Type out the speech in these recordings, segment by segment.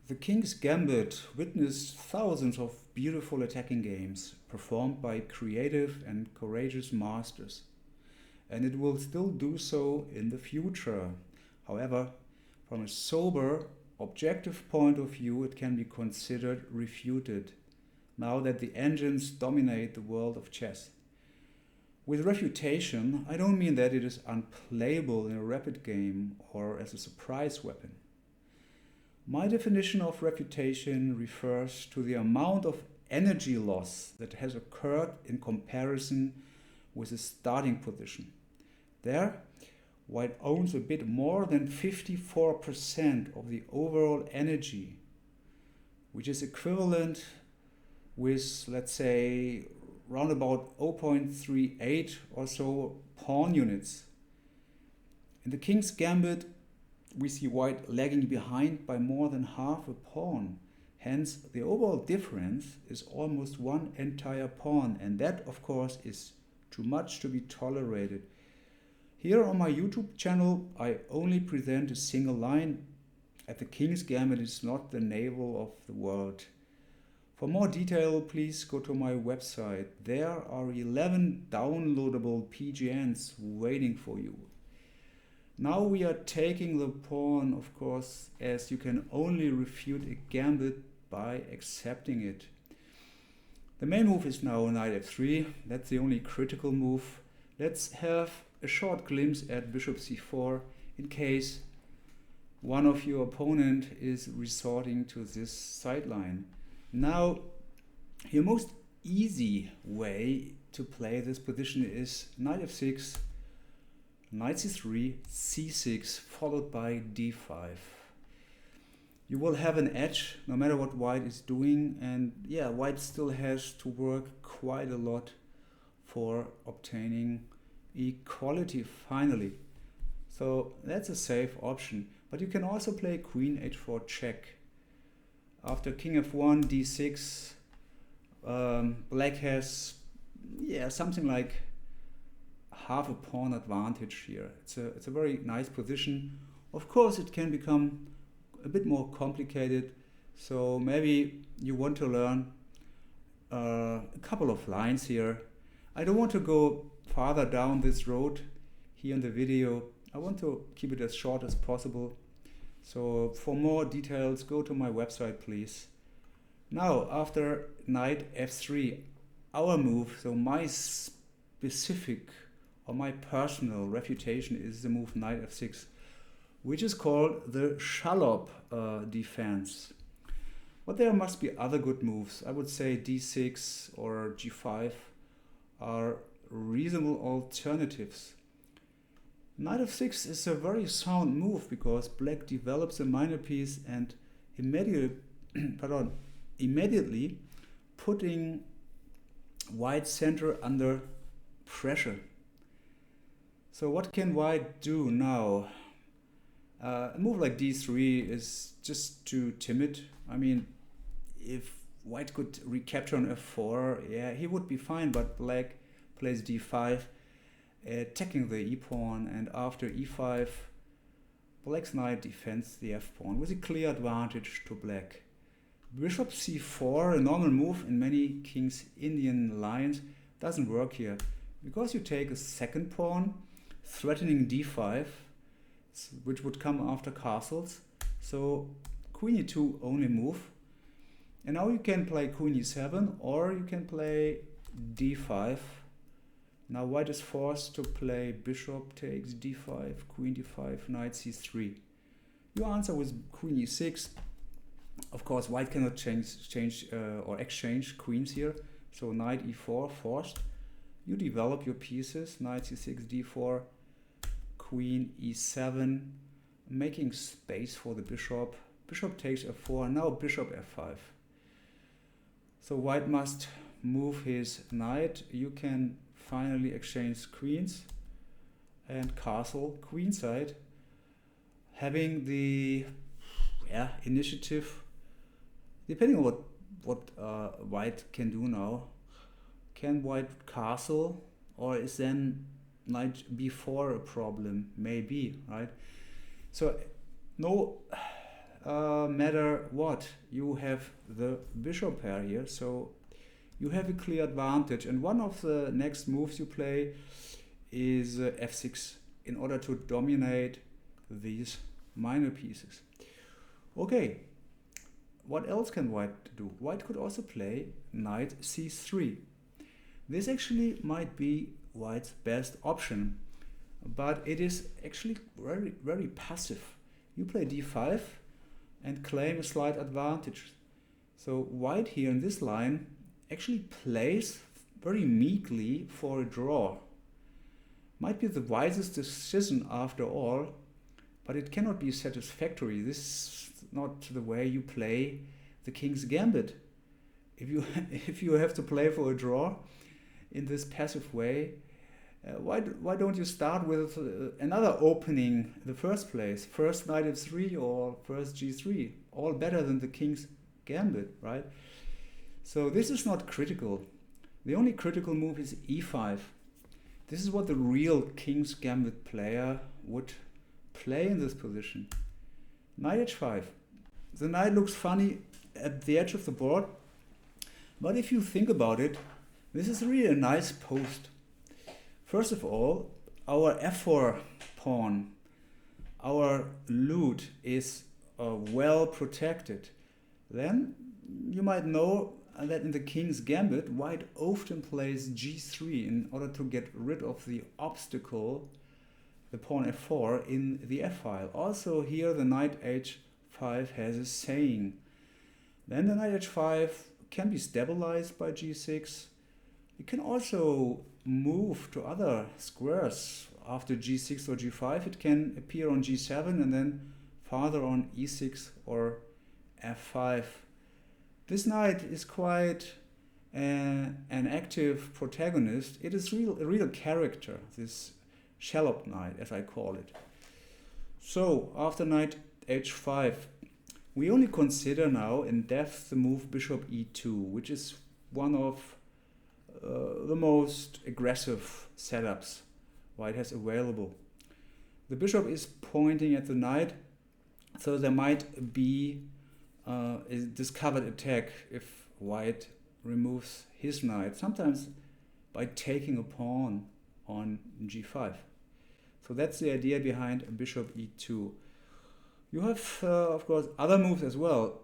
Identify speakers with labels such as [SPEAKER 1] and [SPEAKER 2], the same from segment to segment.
[SPEAKER 1] The King's Gambit witnessed thousands of beautiful attacking games performed by creative and courageous masters, and it will still do so in the future. However, from a sober, objective point of view, it can be considered refuted now that the engines dominate the world of chess. With Refutation, I don't mean that it is unplayable in a rapid game or as a surprise weapon. My definition of Refutation refers to the amount of energy loss that has occurred in comparison with the starting position. There, White owns a bit more than 54% of the overall energy, which is equivalent with, let's say, round about 0.38 or so pawn units. In the King's Gambit, we see White lagging behind by more than half a pawn. Hence, the overall difference is almost one entire pawn, and that, of course, is too much to be tolerated. Here on my YouTube channel, I only present a single line, and the King's Gambit is not the navel of the world. For more detail, please go to my website. There are 11 downloadable PGNs waiting for you. Now we are taking the pawn, of course, as you can only refute a gambit by accepting it. The main move is now knight f3. That's the only critical move. Let's have a short glimpse at bishop c4 in case one of your opponent is resorting to this sideline. Now, your most easy way to play this position is knight f6, knight c3, c6, followed by d5. You will have an edge no matter what White is doing, and yeah, White still has to work quite a lot for obtaining equality finally. So that's a safe option. But you can also play queen h4 check. After king f1, d6, black has something like half a pawn advantage here. It's a very nice position. Of course, it can become a bit more complicated. So maybe you want to learn a couple of lines here. I don't want to go farther down this road here in the video. I want to keep it as short as possible. So for more details, go to my website, please. Now, after knight f3, our move, so my specific or my personal refutation is the move knight f6, which is called the shallop defense. But there must be other good moves. I would say d6 or g5 are reasonable alternatives. Knight f6 is a very sound move because black develops a minor piece and immediately putting White's center under pressure. So what can White do now? A move like d3 is just too timid. I mean, if White could recapture on f4, yeah, he would be fine, but black plays d5, attacking the e-pawn, and after e5, black's knight defends the f-pawn with a clear advantage to black. Bishop c4, a normal move in many King's Indian lines, doesn't work here, because you take a second pawn, threatening d5, which would come after castles. So queen e2 only move. And now you can play queen e7, or you can play d5. Now White is forced to play bishop takes d5, queen d5, knight c3. You answer with queen e6. Of course, White cannot exchange queens here. So knight e4 forced. You develop your pieces, knight c6, d4, queen e7, making space for the bishop. Bishop takes f4, now bishop f5. So White must move his knight. You can finally exchange queens and castle queenside, having the initiative. Depending on what White can do now. Can White castle, or is then knight b4 a problem? Maybe, right? So no matter what. You have the bishop pair here, so you have a clear advantage. And one of the next moves you play is f6 in order to dominate these minor pieces. Okay, what else can white do? White could also play knight c3. This actually might be white's best option, but it is actually very, very passive. You play d5 and claim a slight advantage. So white here in this line actually plays very meekly for a draw. Might be the wisest decision after all, but it cannot be satisfactory. This is not the way you play the King's Gambit. If you have to play for a draw in this passive way, why don't you start with another opening in the first place? First knight f3 or first g3, all better than the King's Gambit, right? So this is not critical. The only critical move is e5. This is what the real King's Gambit player would play in this position. Knight h5. The knight looks funny at the edge of the board, but if you think about it, this is really a nice post. First of all, our f4 pawn, our loot is well protected. Then you might know that in the King's Gambit, white often plays g3 in order to get rid of the obstacle, the pawn f4, in the f-file. Also here the knight h5 has a saying. Then the knight h5 can be stabilized by g6. It can also move to other squares after g6 or g5. It can appear on g7 and then farther on e6 or f5. This knight is quite an active protagonist. It is a real character, this shallop knight, as I call it. So, after knight h5, we only consider now in depth the move bishop e2, which is one of the most aggressive setups white has available. The bishop is pointing at the knight, so there might be a discovered attack if white removes his knight, sometimes by taking a pawn on g5. So that's the idea behind bishop e2. You have, of course, other moves as well.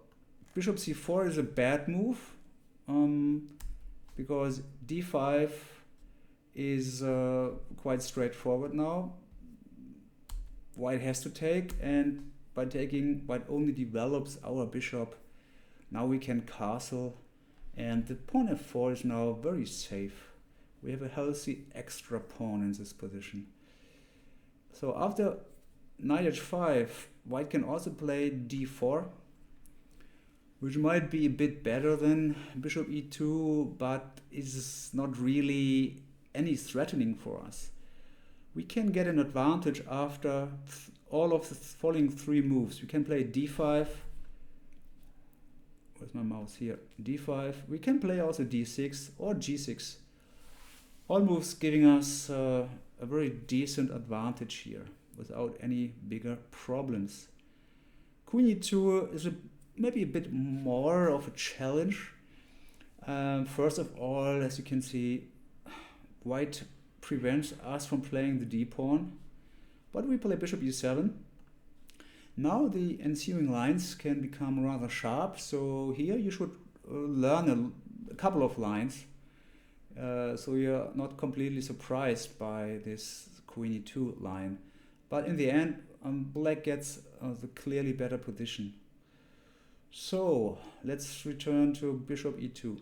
[SPEAKER 1] Bishop c4 is a bad move because d5 is quite straightforward now. White has to take, and by taking, white only develops our bishop. Now we can castle, and the pawn f4 is now very safe. We have a healthy extra pawn in this position. So after knight h5, white can also play d4, which might be a bit better than bishop e2, but is not really any threatening for us. We can get an advantage after all of the following three moves. We can play d5. Where's my mouse? Here. d5. We can play also d6 or g6. All moves giving us a very decent advantage here without any bigger problems. Queen e2 is maybe a bit more of a challenge. First of all, as you can see, white prevents us from playing the d-pawn, but we play bishop e7. Now the ensuing lines can become rather sharp, so here you should learn a couple of lines, so you're not completely surprised by this queen e2 line. But in the end, black gets the clearly better position. So let's return to bishop e2.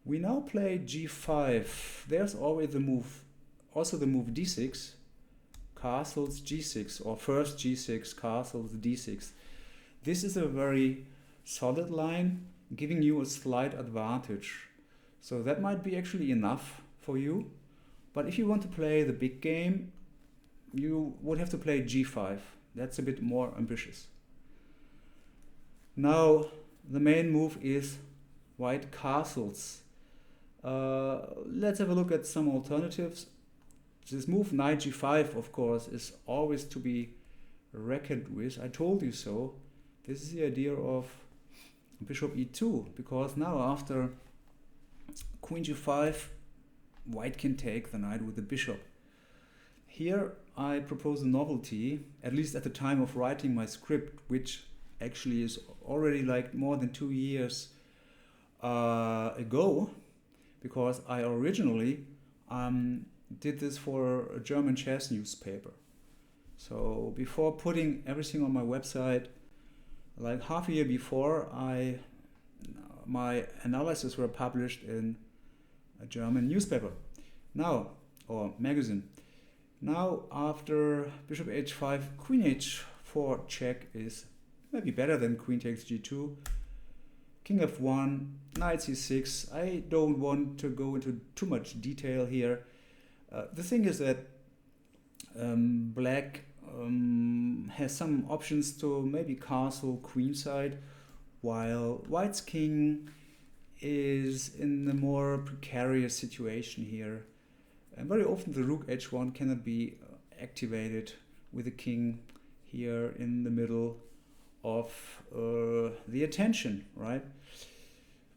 [SPEAKER 1] We now play g5. There's always the move, also the move d6, castles g6, or first g6, castles d6. This is a very solid line, giving you a slight advantage. So that might be actually enough for you. But if you want to play the big game, you would have to play g5. That's a bit more ambitious. Now the main move is white castles. Let's have a look at some alternatives. This move knight g5, of course, is always to be reckoned with. I told you so. This is the idea of bishop e2, because now after queen g5, white can take the knight with the bishop. Here I propose a novelty, at least at the time of writing my script, which actually is already like more than 2 years ago, because I originally did this for a German chess newspaper. So before putting everything on my website, like half a year before, my analyses were published in a German newspaper now, or magazine. Now after bishop h5, queen h4 check is maybe better than queen takes g2, king f1, knight c6. I don't want to go into too much detail here. The thing is that black has some options to maybe castle queenside, while white's king is in a more precarious situation here. And very often the rook h1 cannot be activated with the king here in the middle of the attention, right?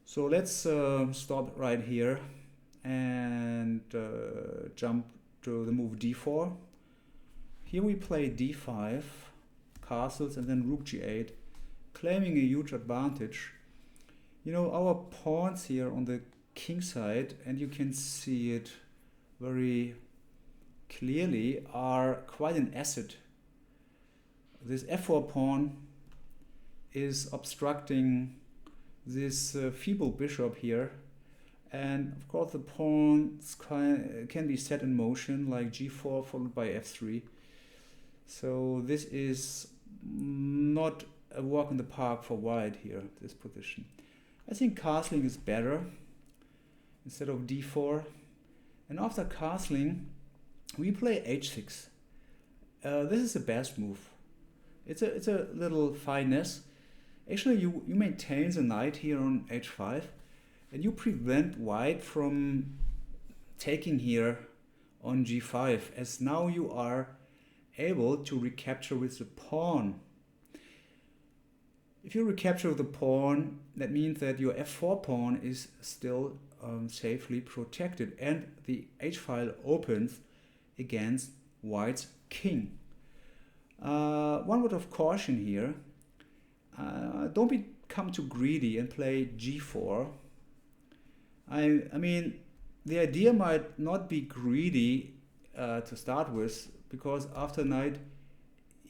[SPEAKER 1] So let's stop right here and jump to the move d4. Here we play d5, castles, and then rook g8, claiming a huge advantage. You know, our pawns here on the king side, and you can see it very clearly, are quite an asset. This f4 pawn is obstructing this feeble bishop here, and of course the pawns can be set in motion, like g4 followed by f3. So this is not a walk in the park for white here, this position. I think castling is better instead of d4. And after castling, we play h6. This is the best move. It's a little finesse. Actually, you maintain the knight here on h5, and you prevent white from taking here on g5, as now you are able to recapture with the pawn. If you recapture the pawn, that means that your f4 pawn is still safely protected, and the h-file opens against white's king. One word of caution here, don't become too greedy and play g4. I mean, the idea might not be greedy to start with, because after knight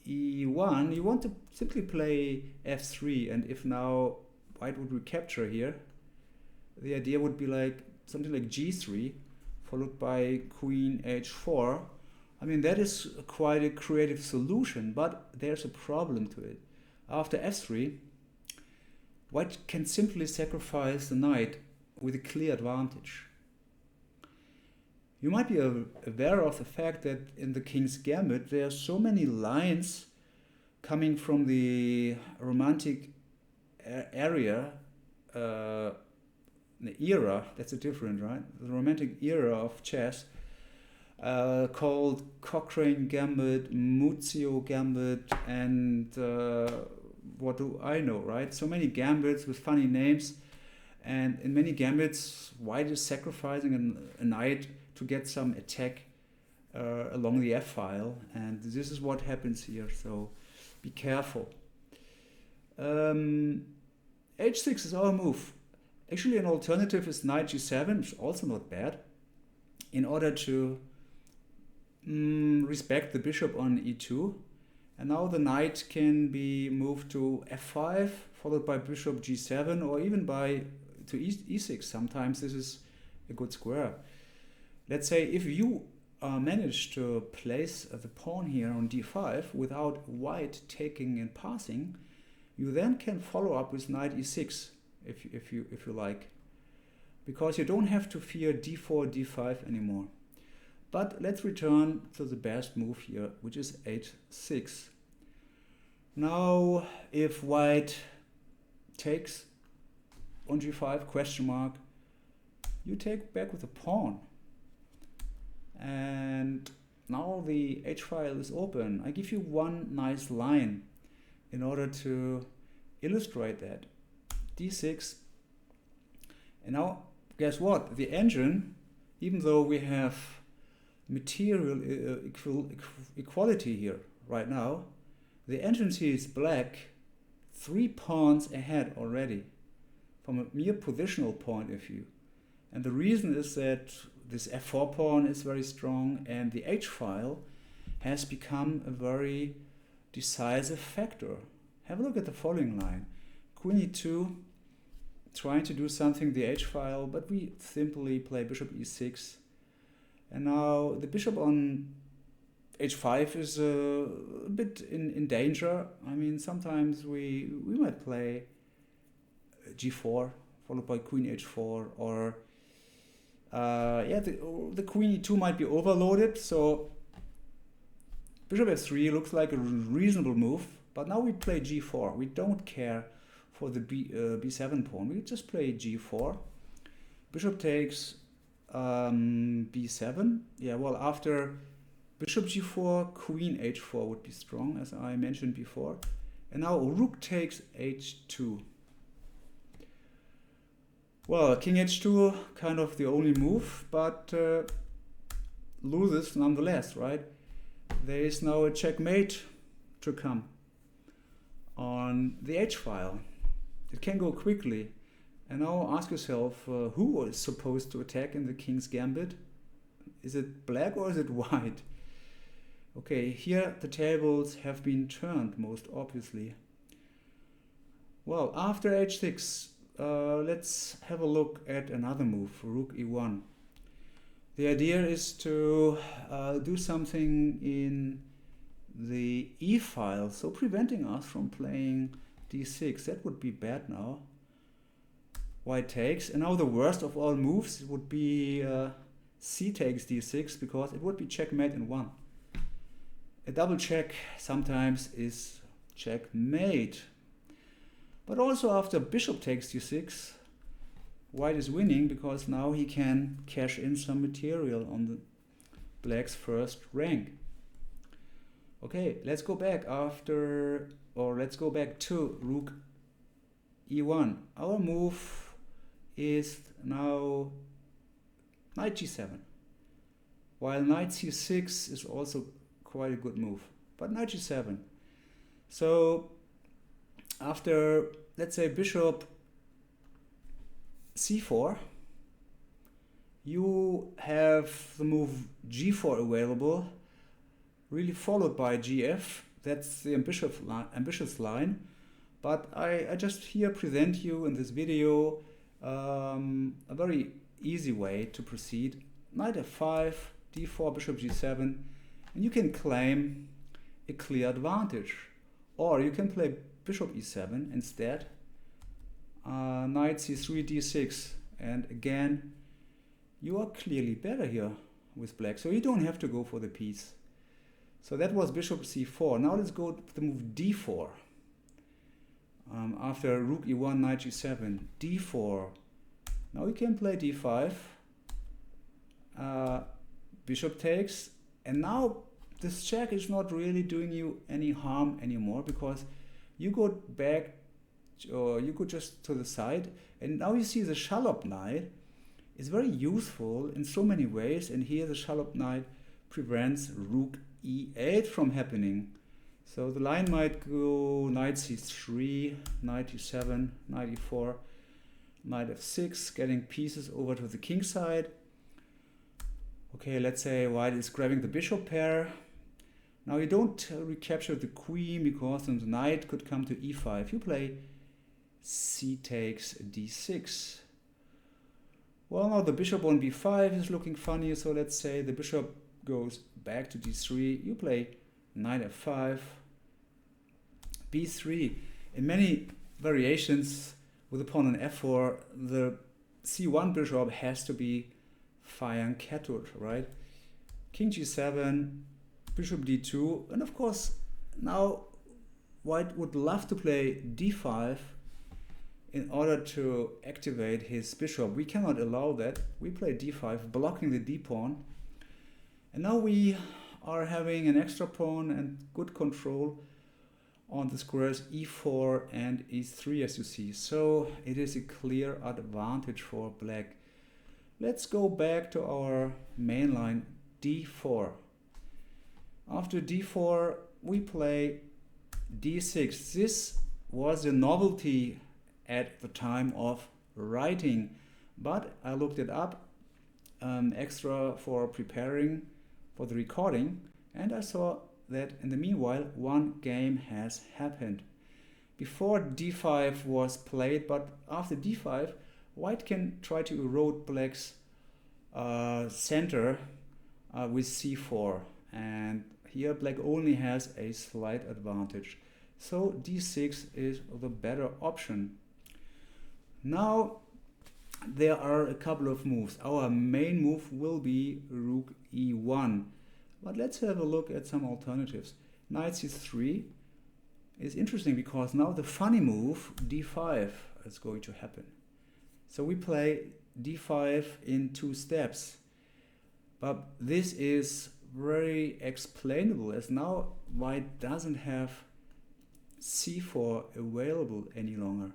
[SPEAKER 1] e1 you want to simply play f3, and if now white would recapture here, the idea would be like something like g3 followed by queen h4. I mean, that is quite a creative solution, but there's a problem to it. After f3, white can simply sacrifice the knight with a clear advantage. You might be aware of the fact that in the King's Gambit there are so many lines coming from the romantic area, the era, that's a different, right? The romantic era of chess, called Cochrane Gambit, Muzio Gambit, and what do I know, right? So many gambits with funny names, and in many gambits, white is sacrificing a knight to get some attack along the f-file, and this is what happens here, so be careful. h6 is our move. Actually, an alternative is knight g7, which is also not bad, in order to respect the bishop on e2. And now the knight can be moved to f5, followed by bishop g7, or even to e6. Sometimes this is a good square. Let's say if you manage to place the pawn here on d5 without white taking and passing, you then can follow up with knight e6 if you like, because you don't have to fear d4, d5 anymore. But let's return to the best move here, which is h6. Now, if white takes on g5, question mark, you take back with a pawn. And now the H file is open. I give you one nice line in order to illustrate that. D6. And now, guess what? The engine, even though we have material equality here right now, the engine sees black 3 pawns ahead already from a mere positional point of view. And the reason is that this f4 pawn is very strong and the H file has become a very decisive factor. Have a look at the following line. Queen e2, trying to do something the H file, but we simply play bishop e6. And now the bishop on h5 is a bit in danger. I mean, sometimes we might play g4 followed by queen h4, or the queen e2 might be overloaded. So bishop f3 looks like a reasonable move, but now we play g4. We don't care for the b7 pawn. We just play g4. Bishop takes b7. Yeah, well, after bishop g4, queen h4 would be strong, as I mentioned before. And now rook takes h2. Well, king h2, kind of the only move, but loses nonetheless, right? There is now a checkmate to come on the H file. It can go quickly. And now ask yourself, who is supposed to attack in the king's gambit? Is it black or is it white? Okay, here the tables have been turned, most obviously. Well, after h6, let's have a look at another move, rook e1. The idea is to do something in the e file, so preventing us from playing d6. That would be bad now. White takes, and now the worst of all moves would be c takes d6, because it would be checkmate in one. A double check sometimes is checkmate. But also after bishop takes d6, white is winning, because now he can cash in some material on the black's first rank. Okay, let's go back to rook e1. Our move is now knight g7, while knight c6 is also quite a good move, but knight g7. So after, let's say, bishop c4, you have the move g4 available, really followed by gf. That's the ambitious line. But I just here present you in this video a very easy way to proceed. Knight f5, d4, bishop g7, and you can claim a clear advantage. Or you can play bishop e7 instead, knight c3, d6, and again you are clearly better here with black, so you don't have to go for the piece. So that was bishop c4. Now let's go to the move d4. After rook e1, knight g7, d4. Now we can play d5, bishop takes, and now this check is not really doing you any harm anymore, because you go back, or you go just to the side, and now you see the shallop knight is very useful in so many ways, and here the shallop knight prevents rook e8 from happening. So the line might go knight c3, knight e7, knight e4, knight f6, getting pieces over to the king side. Okay, let's say white is grabbing the bishop pair. Now you don't recapture the queen, because then the knight could come to e5. You play c takes d6. Well, now the bishop on b5 is looking funny, so let's say the bishop goes back to d3. You play knight f5, b3. In many variations with a pawn on f4, the c1 bishop has to be fianchettoed, right? King g7, bishop d2, and of course now white would love to play d5 in order to activate his bishop. We cannot allow that. We play d5, blocking the d pawn. And now we are having an extra pawn and good control on the squares e4 and e3, as you see. So it is a clear advantage for black. Let's go back to our main line d4. After d4 we play d6. This was a novelty at the time of writing, but I looked it up extra for preparing for the recording, and I saw that in the meanwhile one game has happened. Before d5 was played, but after d5 white can try to erode black's center with c4, and here black only has a slight advantage. So d6 is the better option. Now there are a couple of moves. Our main move will be rook e1. But let's have a look at some alternatives. Knight c3 is interesting because now the funny move d5 is going to happen. So we play d5 in 2 steps. But this is very explainable, as now white doesn't have c4 available any longer,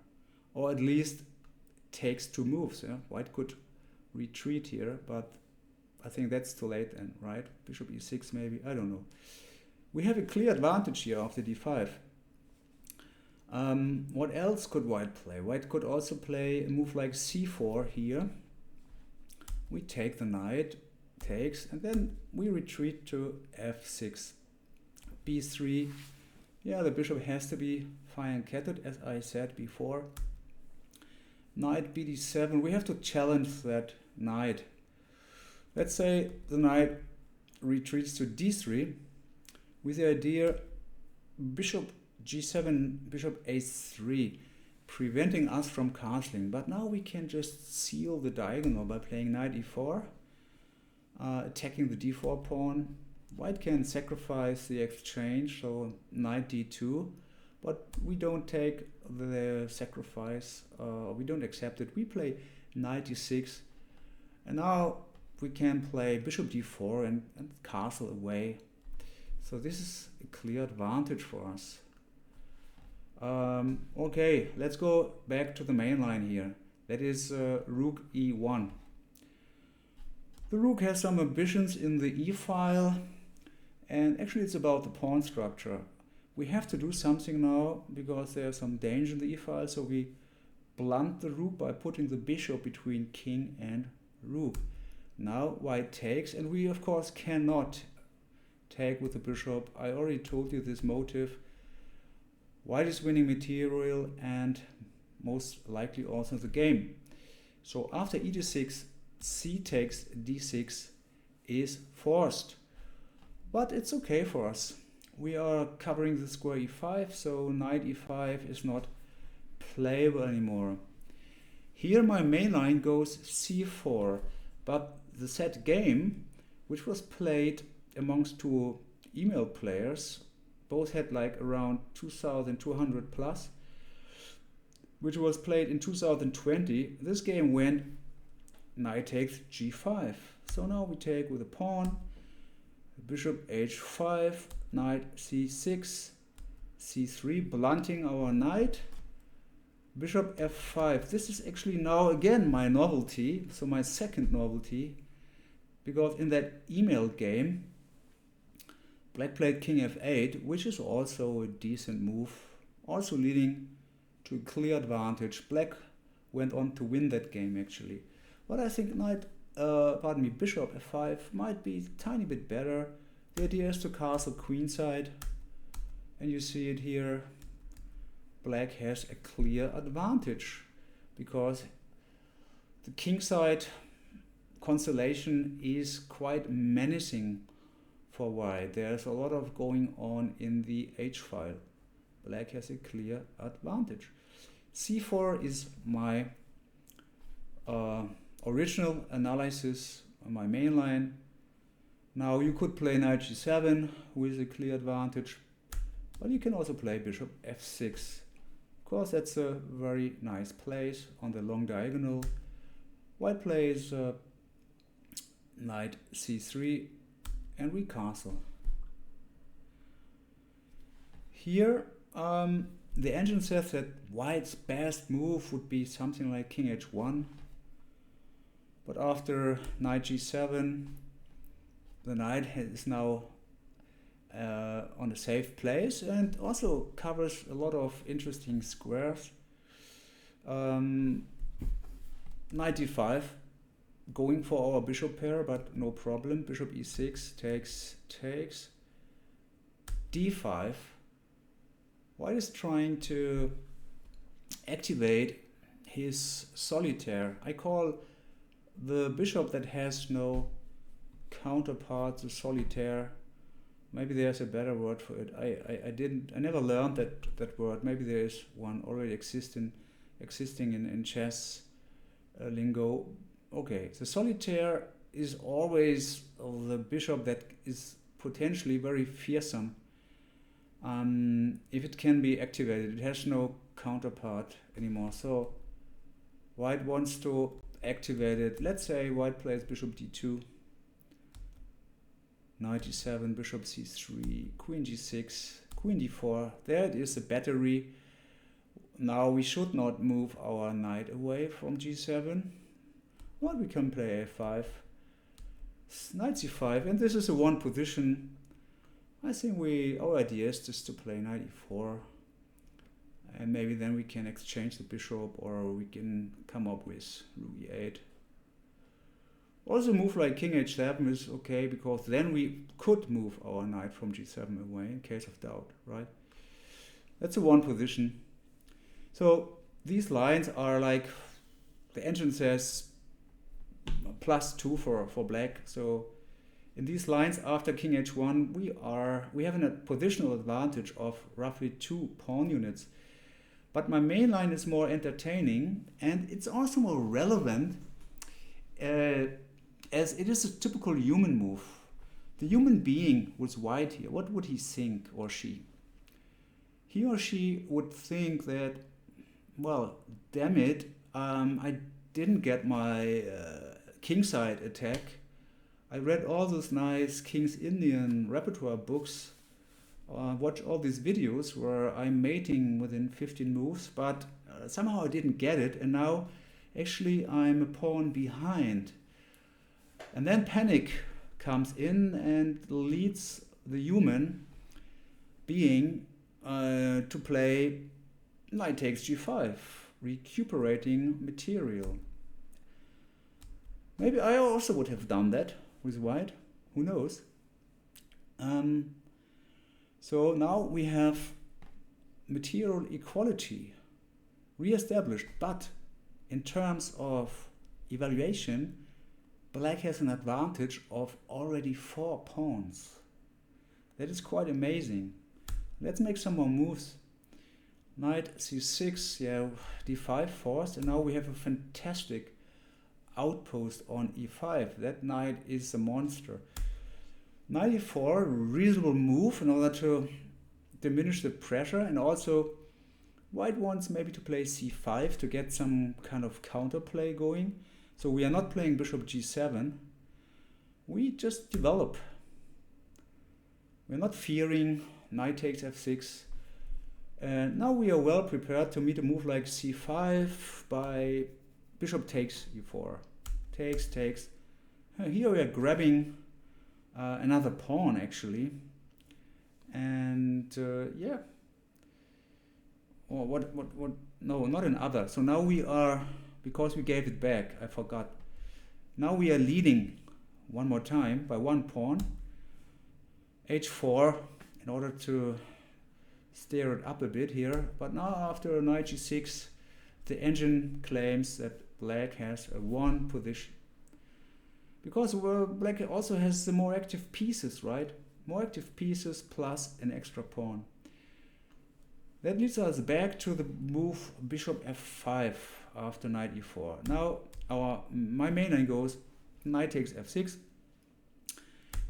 [SPEAKER 1] or at least takes 2 moves. Yeah? White could retreat here, but I think that's too late then, right? Bishop e6 maybe, I don't know. We have a clear advantage here after d5. What else could white play? White could also play a move like c4 here. We take the knight, takes, and then we retreat to f6. b3, yeah, the bishop has to be fianchetted, as I said before. Knight bd7, we have to challenge that knight. Let's say the knight retreats to d3 with the idea bishop g7, bishop a3, preventing us from castling. But now we can just seal the diagonal by playing knight e4, attacking the d4 pawn. White can sacrifice the exchange, so knight d2, but we don't take the sacrifice, we don't accept it. We play knight d6, and now we can play bishop d4 and castle away. So this is a clear advantage for us. Okay, let's go back to the main line here. That is rook e1. The rook has some ambitions in the e-file, and actually it's about the pawn structure. We have to do something now because there's some danger in the e-file, so we blunt the rook by putting the bishop between king and rook. Now white takes, and we of course cannot take with the bishop. I already told you this motive. White is winning material and most likely also the game. So after e d6, c takes d6 is forced. But it's okay for us. We are covering the square e5, so knight e5 is not playable anymore. Here my main line goes c4, but the set game, which was played amongst 2 email players, both had like around 2,200 plus, which was played in 2020. This game went knight takes g5. So now we take with a pawn, bishop h5, knight c6, c3, blunting our knight, bishop f5. This is actually now again my novelty, so my second novelty, because in that email game black played king f8, which is also a decent move, also leading to a clear advantage. Black went on to win that game actually, but I think bishop f5 might be a tiny bit better. The idea is to castle queenside, and you see it here. Black has a clear advantage because the kingside constellation is quite menacing for white. There's a lot of going on in the h-file. Black has a clear advantage. c4 is my original analysis on my main line. Now you could play knight g7 with a clear advantage, but you can also play bishop f6. Of course, that's a very nice place on the long diagonal. White plays knight c3 and we castle. Here, the engine says that white's best move would be something like king h1. But after knight g7, the knight is now on a safe place and also covers a lot of interesting squares. Knight d5, going for our bishop pair, but no problem. Bishop e6 takes. d5. White is trying to activate his solitaire. I call the bishop that has no counterpart the solitaire. Maybe there's a better word for it. I never learned that word. Maybe there is one already existing in chess lingo. Okay, the solitaire is always the bishop that is potentially very fearsome. If it can be activated, it has no counterpart anymore. So white wants to activate it. Let's say white plays bishop d2, knight d7, bishop c3, queen g6, queen d4. There it is, the battery. Now we should not move our knight away from g7. Well, we can play a5, knight c5, and this is a one position. I think our idea is just to play knight e4, and maybe then we can exchange the bishop, or we can come up with rook e8. Also, a move like king h7 is okay, because then we could move our knight from g7 away in case of doubt, right? That's a one position. So these lines are like, the engine says +2 for black. So in these lines after king h1, we have a positional advantage of roughly 2 pawn units. But my main line is more entertaining, and it's also more relevant as it is a typical human move. The human being was white here. What would he think, or she? He or she would think that, well, damn it, I didn't get my kingside attack. I read all those nice King's Indian repertoire books, watch all these videos where I'm mating within 15 moves, but somehow I didn't get it, and now actually I'm a pawn behind. And then panic comes in and leads the human being to play knight takes g5, recuperating material. Maybe I also would have done that with white, who knows. So now we have material equality re-established, but in terms of evaluation, black has an advantage of already 4 pawns. That is quite amazing. Let's make some more moves. Knight c6, yeah, d5 forced, and now we have a fantastic outpost on e5. That knight is a monster. Knight e4, reasonable move in order to diminish the pressure, and also white wants maybe to play c5 to get some kind of counterplay going. So we are not playing bishop g7. We just develop. We're not fearing knight takes f6. And now we are well prepared to meet a move like c5 by bishop takes e4. Takes. Here we are grabbing another pawn actually. And yeah. Or what? No, not another. So now we are, because we gave it back, I forgot. Now we are leading one more time by 1 pawn. h4 in order to stir it up a bit here. But now after knight g6, the engine claims that black has a 1 position. Because black also has the more active pieces, right? More active pieces plus an extra pawn. That leads us back to the move bishop f5 after knight e4. Now my main line goes knight takes f6,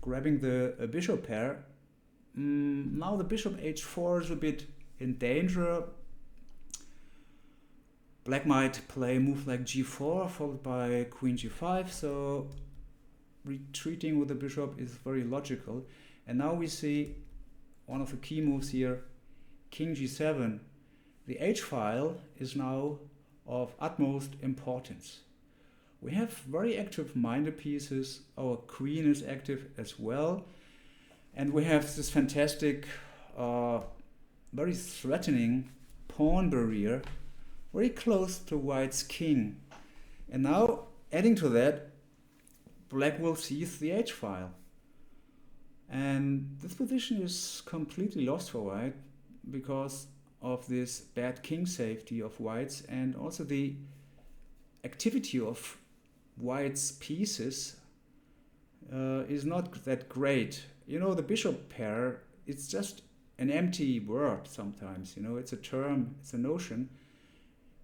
[SPEAKER 1] grabbing the bishop pair. Now the bishop h4 is a bit in danger. Black might play a move like g4 followed by queen g5, so retreating with the bishop is very logical. And now we see one of the key moves here, king g7, the h-file is now of utmost importance. We have very active minor pieces, our queen is active as well, and we have this fantastic, very threatening pawn barrier, very close to white's king. And now, adding to that, black will seize the h-file. And this position is completely lost for white because of this bad king safety of white's, and also the activity of white's pieces is not that great. You know, the bishop pair, it's just an empty word sometimes, you know, it's a term, it's a notion.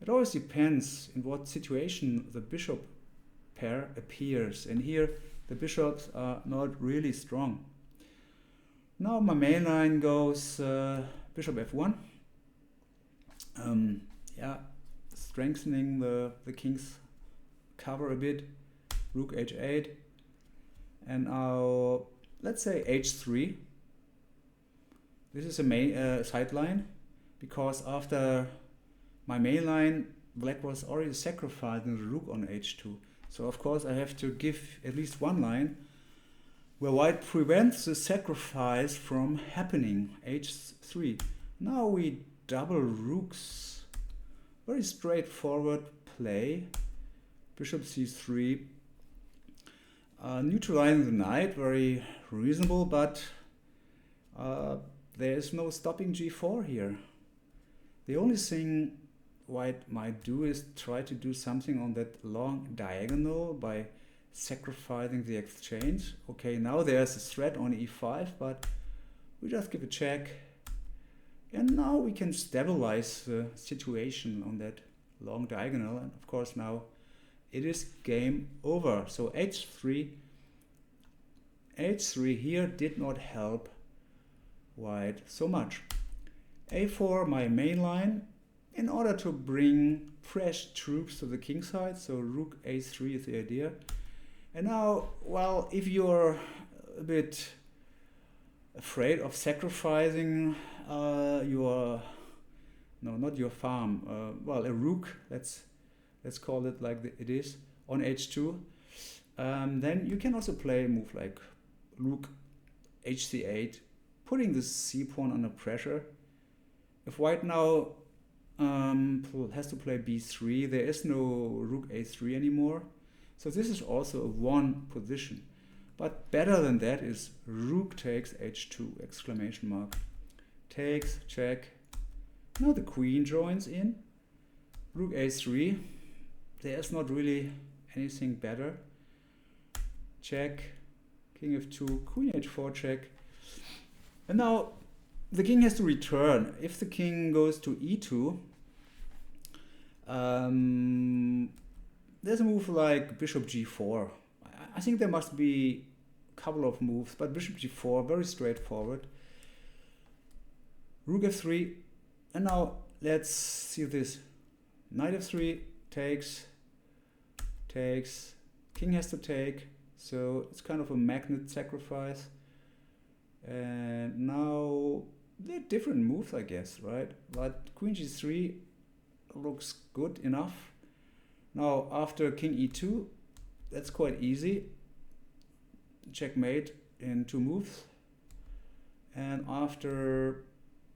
[SPEAKER 1] It always depends in what situation the bishop pair appears, and here the bishops are not really strong. Now my main line goes bishop f1, strengthening the king's cover a bit, rook h8, and now let's say h3. This is a main side line, because after my main line black was already sacrificing the rook on h2. So of course I have to give at least one line where white prevents the sacrifice from happening, h3. Now we double rooks. Very straightforward play. Bishop c3. Neutralizing the knight, very reasonable, but there is no stopping g4 here. The only thing white might do is try to do something on that long diagonal by sacrificing the exchange. Okay, now there's a threat on e5, but we just give a check. And now we can stabilize the situation on that long diagonal. And of course now it is game over. So h3 here did not help white so much. a4, my main line, in order to bring fresh troops to the king side. So rook a3 is the idea. And now, well, if you're a bit afraid of sacrificing your, no, not your farm, well, a rook, let's call it like it is, on h2, then you can also play a move like rook hc8, putting the c pawn under pressure. If white now has to play b3, there is no rook a3 anymore. So this is also a one position. But better than that is rook takes h2, exclamation mark. Takes, check. Now the queen joins in. Rook a3. There is not really anything better. Check. King f2, queen h4, check. And now the king has to return. If the king goes to e2, there's a move like bishop g4. I think there must be a couple of moves, but bishop g4, very straightforward. Rook f3, and now let's see this. Knight f3 takes, king has to take, so it's kind of a magnet sacrifice. And now they're different moves, I guess, right? But queen g3 looks good enough. Now after king e2, that's quite easy. Checkmate in two moves. And after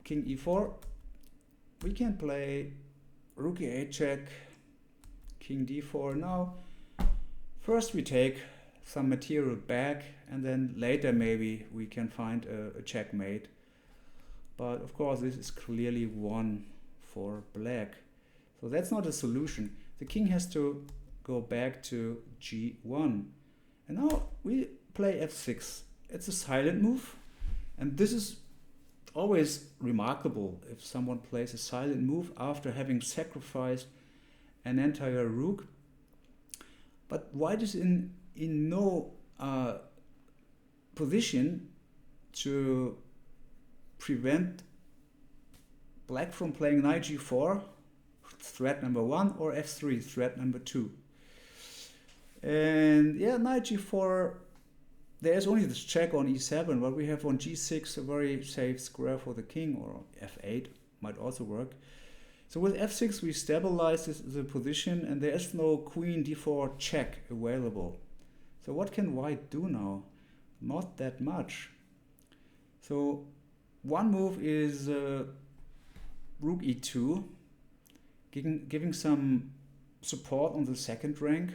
[SPEAKER 1] king e4, we can play rook e8 check, king d4. Now first we take some material back, and then later maybe we can find a checkmate. But of course this is clearly one for black. So that's not a solution. The king has to go back to g1. And now we play f6. It's a silent move. And this is always remarkable if someone plays a silent move after having sacrificed an entire rook. But white is in no position to prevent black from playing knight g4, threat number 1, or f3, threat number 2. And yeah, knight g4, there's only this check on e7, but we have on g6 a very safe square for the king, or f8. might also work. So with f6 we stabilize the position, and there is no queen d4 check available. So what can white do now? Not that much. So one move is rook e2, giving some support on the second rank.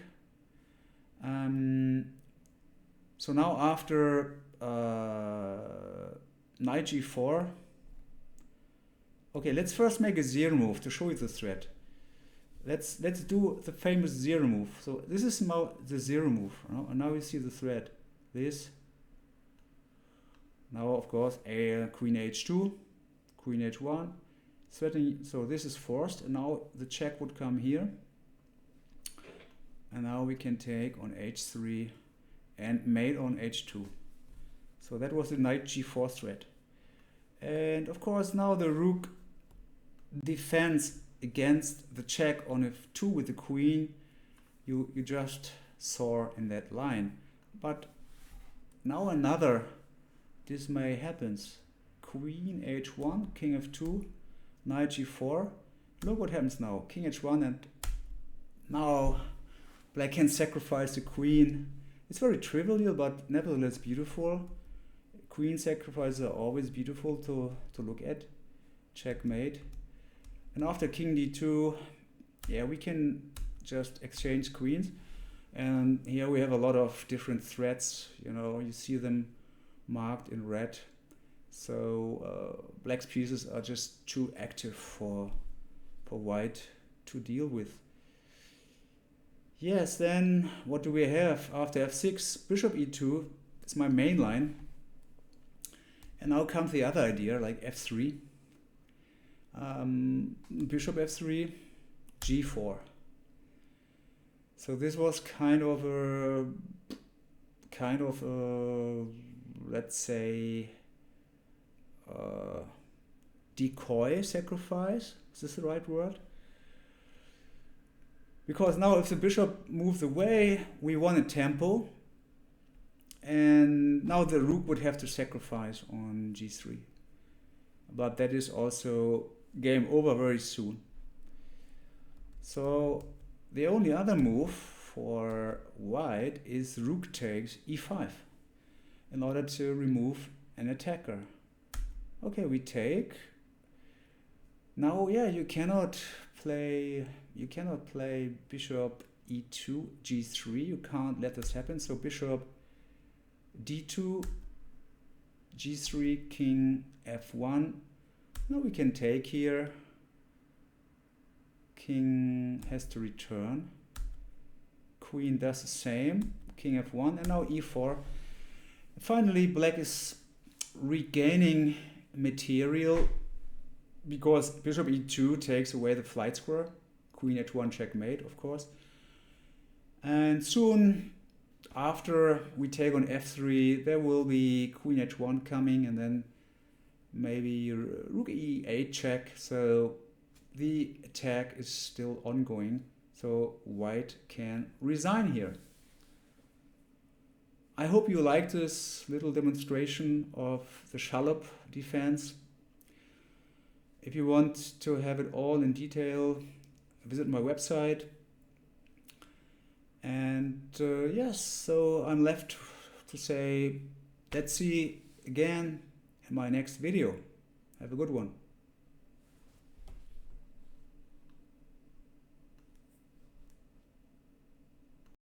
[SPEAKER 1] So now after knight g4, okay, let's first make a zero move to show you the threat. Let's do the famous zero move. So this is now the zero move, and now you see the threat. This. Now of course queen h2, queen h1, threatening. So this is forced, and now the check would come here. And now we can take on h3 and mate on h2. So that was the knight g4 threat. And of course now the rook defends against the check on f2 with the queen. You just saw in that line. But now another dismay happens. Queen h1, king f2, knight g4. Look what happens now. King h1, and now black can sacrifice the queen. It's very trivial, but nevertheless beautiful. Queen sacrifices are always beautiful to look at. Checkmate. And after king d2, yeah, we can just exchange queens. And here we have a lot of different threats. You see them marked in red. So black's pieces are just too active for white to deal with. Yes, then what do we have after f6? Bishop e2, it's my main line. And now comes the other idea, like f3. Bishop f3, g4. So this was kind of a let's say decoy sacrifice. Is this the right word? Because now if the bishop moves away, we want a tempo. And now the rook would have to sacrifice on g3. But that is also game over very soon. So the only other move for white is rook takes e5 in order to remove an attacker. Okay, we take. Now, yeah, you cannot play bishop e2, g3. You can't let this happen. So bishop d2, g3, king f1. Now we can take here. King has to return. Queen does the same. King f1, and now e4. Finally, black is regaining material because bishop e2 takes away the flight square. Queen h1 checkmate, of course. And soon after we take on f3, there will be queen h1 coming, and then maybe rook e8 check. So the attack is still ongoing. So white can resign here. I hope you liked this little demonstration of the Scallop defense. If you want to have it all in detail, visit my website. And yes, so I'm left to say, let's see again in my next video. Have a good one.